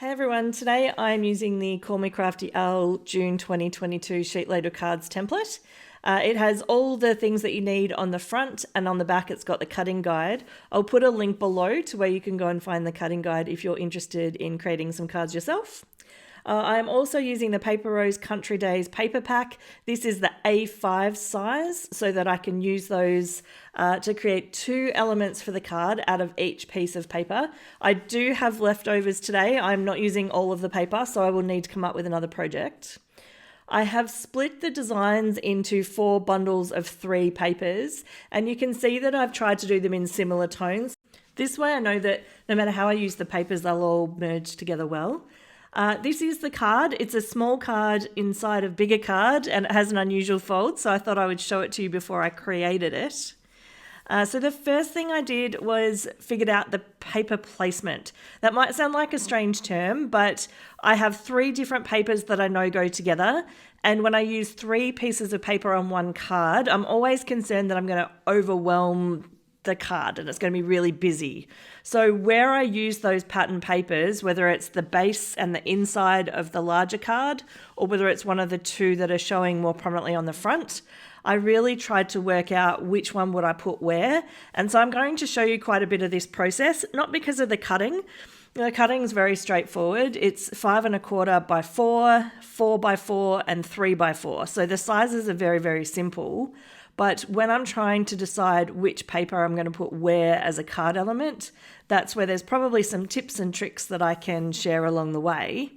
Hey everyone, today I'm using the Call Me Crafty L June 2022 SheetLoad cards template. It has all the things that you need on the front, and on the back it's got the cutting guide. I'll put a link below to where you can go and find the cutting guide if you're interested in creating some cards yourself. I'm also using the Paper Rose Country Days paper pack. This is the A5 size so that I can use those to create 2 elements for the card out of each piece of paper. I do have leftovers today. I'm not using all of the paper, so I will need to come up with another project. I have split the designs into 4 bundles of 3 papers, and you can see that I've tried to do them in similar tones. This way I know that no matter how I use the papers, they'll all merge together well. This is the card. It's a small card inside a bigger card, and it has an unusual fold, so I thought I would show it to you before I created it. So the first thing I did was figured out the paper placement. That might sound like a strange term, but I have 3 different papers that I know go together. And when I use 3 pieces of paper on one card, I'm always concerned that I'm going to overwhelm the card and it's going to be really busy. So where I use those pattern papers, whether it's the base and the inside of the larger card, or whether it's one of the 2 that are showing more prominently on the front, I really tried to work out which one would I put where. And so I'm going to show you quite a bit of this process, not because of the cutting. The cutting is very straightforward. It's 5 1/4 by 4, 4 by 4, and 3 by 4. So the sizes are very, very simple. But when I'm trying to decide which paper I'm going to put where as a card element, that's where there's probably some tips and tricks that I can share along the way.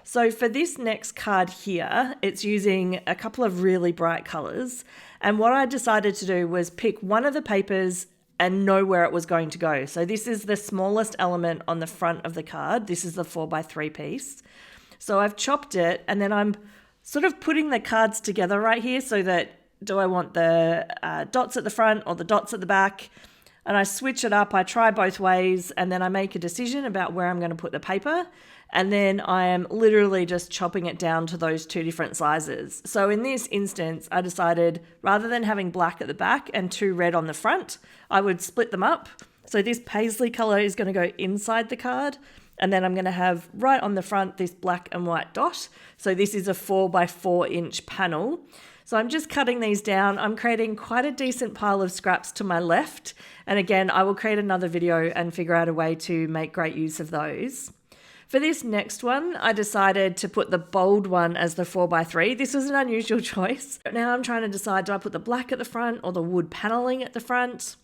So for this next card here, it's using a couple of really bright colors. And what I decided to do was pick one of the papers and know where it was going to go. So this is the smallest element on the front of the card. This is the 4 by 3 piece. So I've chopped it, and then I'm sort of putting the cards together right here so that do I want the dots at the front or the dots at the back? And I switch it up. I try both ways, and then I make a decision about where I'm going to put the paper. And then I am literally just chopping it down to those 2 different sizes. So in this instance, I decided rather than having black at the back and 2 red on the front, I would split them up. So this paisley color is going to go inside the card. And then I'm going to have right on the front this black and white dot. So this is a 4 by 4 inch panel. So I'm just cutting these down. I'm creating quite a decent pile of scraps to my left. And again, I will create another video and figure out a way to make great use of those. For this next one, I decided to put the bold one as the 4 by 3. This was an unusual choice. Now I'm trying to decide, do I put the black at the front or the wood paneling at the front?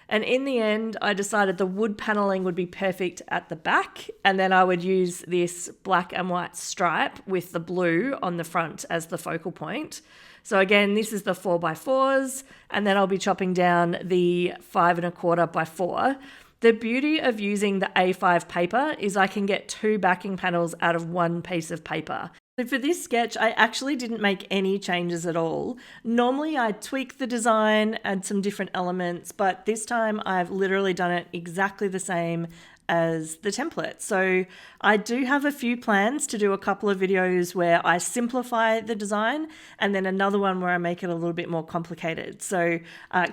And in the end, I decided the wood paneling would be perfect at the back, and then I would use this black and white stripe with the blue on the front as the focal point. So again, this is the 4 by 4s, and then I'll be chopping down the 5 1/4 by 4. The beauty of using the A5 paper is I can get 2 backing panels out of 1 piece of paper. So for this sketch, I actually didn't make any changes at all. Normally I tweak the design, add some different elements, but this time I've literally done it exactly the same as the template. So I do have a few plans to do a couple of videos where I simplify the design, and then another one where I make it a little bit more complicated. So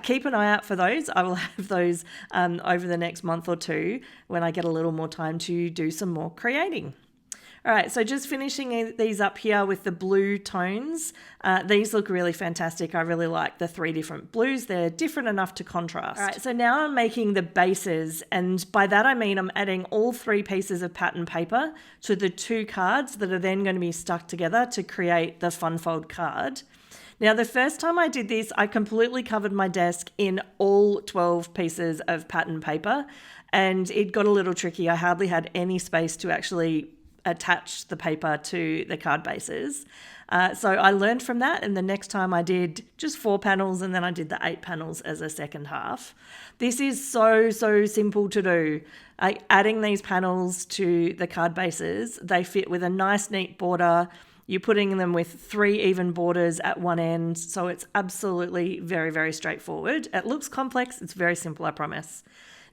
keep an eye out for those. I will have those over the next month or 2 when I get a little more time to do some more creating. All right, so just finishing these up here with the blue tones. These look really fantastic. I really like the 3 different blues. They're different enough to contrast. All right, so now I'm making the bases, and by that I mean I'm adding all 3 pieces of pattern paper to the 2 cards that are then going to be stuck together to create the fun fold card. Now, the first time I did this, I completely covered my desk in all 12 pieces of pattern paper, and it got a little tricky. I hardly had any space to actually attach the paper to the card bases. So I learned from that, and the next time I did just 4 panels, and then I did the 8 panels as a second half. This is so simple to do. Adding these panels to the card bases, they fit with a nice neat border. You're putting them with 3 even borders at one end, so it's absolutely very straightforward. It looks complex, it's very simple, I promise.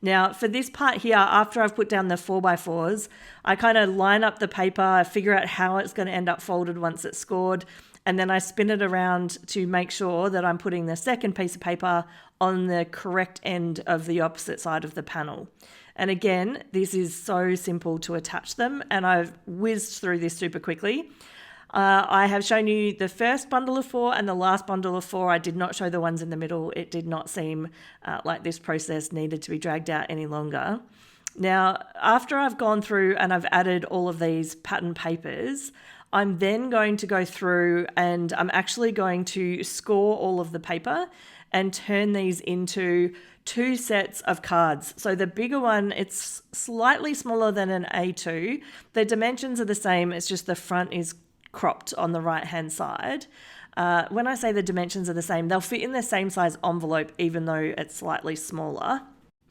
Now, for this part here, after I've put down the 4 by 4s, I kind of line up the paper, figure out how it's going to end up folded once it's scored, and then I spin it around to make sure that I'm putting the second piece of paper on the correct end of the opposite side of the panel. And again, this is so simple to attach them, and I've whizzed through this super quickly. I have shown you the first bundle of 4 and the last bundle of 4. I did not show the ones in the middle. It did not seem like this process needed to be dragged out any longer. Now, after I've gone through and I've added all of these pattern papers, I'm then going to go through and I'm actually going to score all of the paper and turn these into 2 sets of cards. So the bigger one, it's slightly smaller than an A2. The dimensions are the same, it's just the front is cropped on the right hand side. When I say the dimensions are the same, they'll fit in the same size envelope even though it's slightly smaller.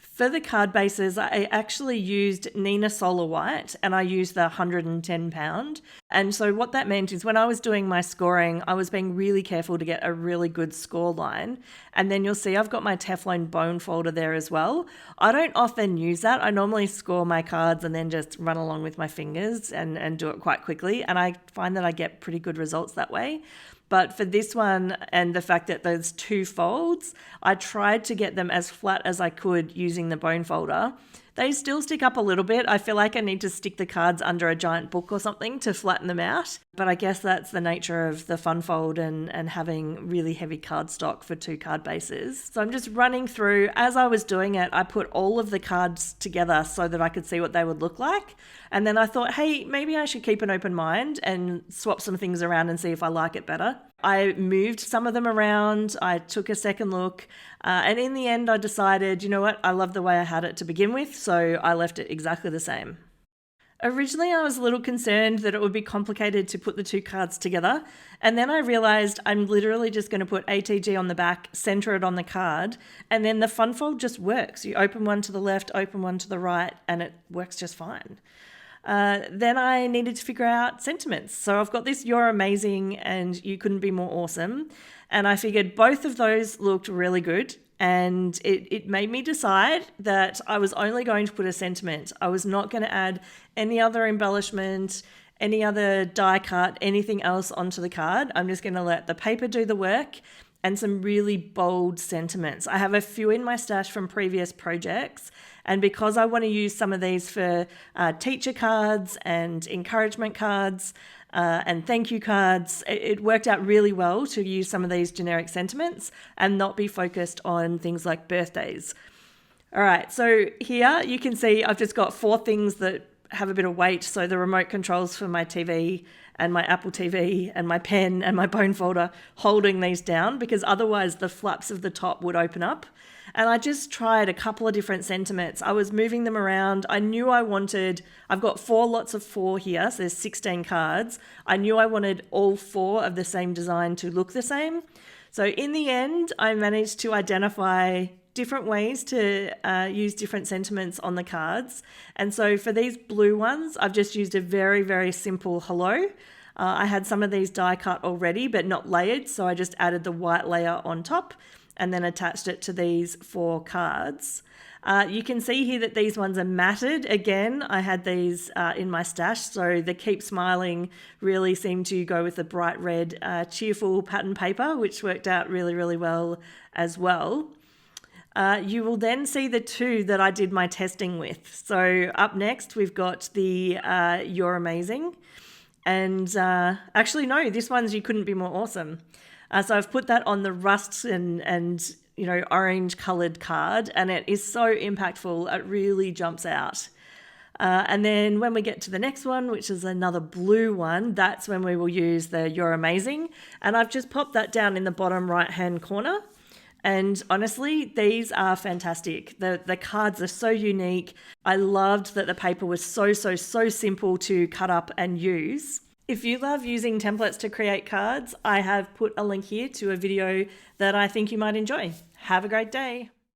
For the card bases, I actually used Nina Solar White and I used the 110 pound. And so what that meant is when I was doing my scoring, I was being really careful to get a really good score line. And then you'll see I've got my Teflon bone folder there as well. I don't often use that. I normally score my cards and then just run along with my fingers and do it quite quickly. And I find that I get pretty good results that way. But for this one and the fact that there's 2 folds, I tried to get them as flat as I could using the bone folder. They still stick up a little bit. I feel like I need to stick the cards under a giant book or something to flatten them out. But I guess that's the nature of the fun fold and having really heavy cardstock for 2 card bases. So I'm just running through. As I was doing it, I put all of the cards together so that I could see what they would look like. And then I thought, hey, maybe I should keep an open mind and swap some things around and see if I like it better. I moved some of them around. I took a second look. And in the end, I decided, you know what? I love the way I had it to begin with. So I left it exactly the same. Originally, I was a little concerned that it would be complicated to put the 2 cards together. And then I realized I'm literally just going to put ATG on the back, center it on the card, and then the fun fold just works. You open one to the left, open one to the right, and it works just fine. Then I needed to figure out sentiments. So I've got this "You're amazing" and "You couldn't be more awesome." And I figured both of those looked really good. And it made me decide that I was only going to put a sentiment. I was not going to add any other embellishment, any other die cut, anything else onto the card. I'm just going to let the paper do the work and some really bold sentiments. I have a few in my stash from previous projects. And because I want to use some of these for teacher cards and encouragement cards and thank you cards, it worked out really well to use some of these generic sentiments and not be focused on things like birthdays. All right, so here you can see I've just got 4 things that have a bit of weight. So the remote controls for my TV and my Apple TV and my pen and my bone folder holding these down, because otherwise the flaps of the top would open up. And I just tried a couple of different sentiments. I was moving them around. I knew I've got 4 lots of 4 here, so there's 16 cards. I knew I wanted all 4 of the same design to look the same. So in the end, I managed to identify different ways to use different sentiments on the cards. And so for these blue ones, I've just used a very, very simple hello. I had some of these die cut already, but not layered. So I just added the white layer on top and then attached it to these 4 cards. You can see here that these ones are matted. Again, I had these in my stash, so the Keep Smiling really seemed to go with the bright red, cheerful pattern paper, which worked out really, really well as well. You will then see the 2 that I did my testing with. So up next, we've got the You're Amazing. And actually, no, this one's You Couldn't Be More Awesome. So I've put that on the rust and orange coloured card, and it is so impactful. It really jumps out. And then when we get to the next one, which is another blue one, that's when we will use the You're Amazing. And I've just popped that down in the bottom right-hand corner. And honestly, these are fantastic. The cards are so unique. I loved that the paper was so simple to cut up and use. If you love using templates to create cards, I have put a link here to a video that I think you might enjoy. Have a great day.